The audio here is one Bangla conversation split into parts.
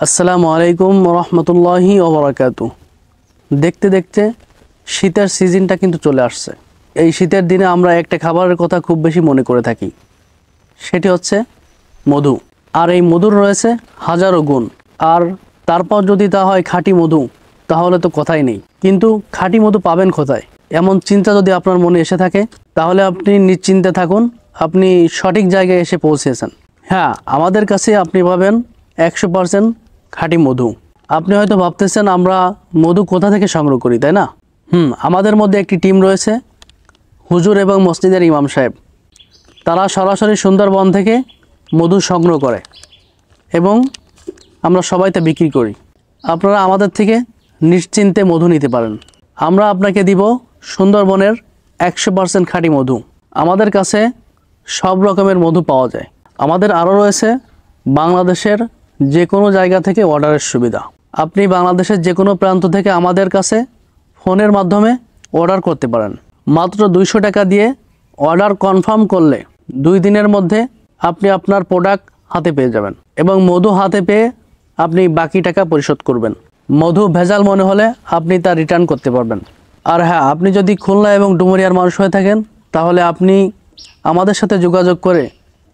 আসসালামু আলাইকুম রহমতুল্লাহি ওবরাকাতু। দেখতে দেখতে শীতের সিজনটা কিন্তু চলে আসছে। এই শীতের দিনে আমরা একটা খাবারের কথা খুব বেশি মনে করে থাকি, সেটি হচ্ছে মধু। আর এই মধুর রয়েছে হাজারো গুণ। আর তারপর যদি তা হয় খাঁটি মধু, তাহলে তো কথাই নেই। কিন্তু খাঁটি মধু পাবেন কোথায়, এমন চিন্তা যদি আপনার মনে এসে থাকে, তাহলে আপনি নিশ্চিন্তে থাকুন, আপনি সঠিক জায়গায় এসে পৌঁছেছেন। হ্যাঁ, আমাদের কাছে আপনি পাবেন 100% খাঁটি মধু। আপনি হয়তো ভাবতেছেন আমরা মধু কোথা থেকে সংগ্রহ করি, তাই না? আমাদের মধ্যে একটি টিম রয়েছে, হুজুর এবং মসজিদের ইমাম সাহেব। তারা সরাসরি সুন্দরবন থেকে মধু সংগ্রহ করে এবং আমরা সবাই তা বিক্রি করি। আপনারা আমাদের থেকে নিশ্চিন্তে মধু নিতে পারেন। আমরা আপনাকে দিব সুন্দরবনের 100% খাঁটি মধু। আমাদের কাছে সব রকমের মধু পাওয়া যায়। আমাদের আরও রয়েছে বাংলাদেশের যে কোনো জায়গা থেকে অর্ডারের সুবিধা। আপনি বাংলাদেশের যে কোনো প্রান্ত থেকে আমাদের কাছে ফোনের মাধ্যমে অর্ডার করতে পারেন। মাত্র 200 টাকা দিয়ে অর্ডার কনফার্ম করলে 2 দিনের মধ্যে আপনি আপনার প্রোডাক্ট হাতে পেয়ে যাবেন এবং মধু হাতে পেয়ে আপনি বাকি টাকা পরিশোধ করবেন। মধু ভেজাল মনে হলে আপনি তা রিটার্ন করতে পারবেন। আর হ্যাঁ, আপনি যদি খুলনা এবং ডুমুরিয়ার মানুষ হয়ে থাকেন, তাহলে আপনি আমাদের সাথে যোগাযোগ করে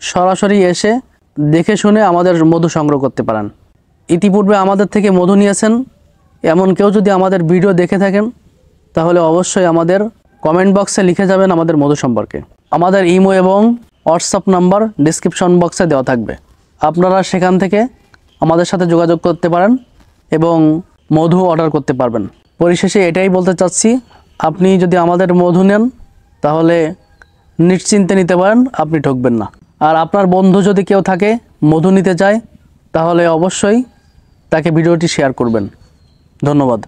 সরাসরি এসে দেখে শুনে আমাদের মধু সংগ্রহ করতে পারেন। ইতিপূর্বে আমাদের থেকে মধু নিয়েছেন এমন কেউ যদি আমাদের ভিডিও দেখে থাকেন, তাহলে অবশ্যই আমাদের কমেন্ট বক্সে লিখে যাবেন আমাদের মধু সম্পর্কে। আমাদের ইমো এবং হোয়াটসঅ্যাপ নাম্বার ডেসক্রিপশন বক্সে দেওয়া থাকবে। আপনারা সেখান থেকে আমাদের সাথে যোগাযোগ করতে পারেন এবং মধু অর্ডার করতে পারবেন। পরিশেষে এটাই বলতে চাচ্ছি, আপনি যদি আমাদের মধু নেন তাহলে নিশ্চিন্তে নিতে পারেন, আপনি ঠকবেন না। আর আপনার বন্ধু যদি কেউ থাকে মধু নিতে চায়, তাহলে অবশ্যই তাকে ভিডিওটি শেয়ার করবেন। ধন্যবাদ।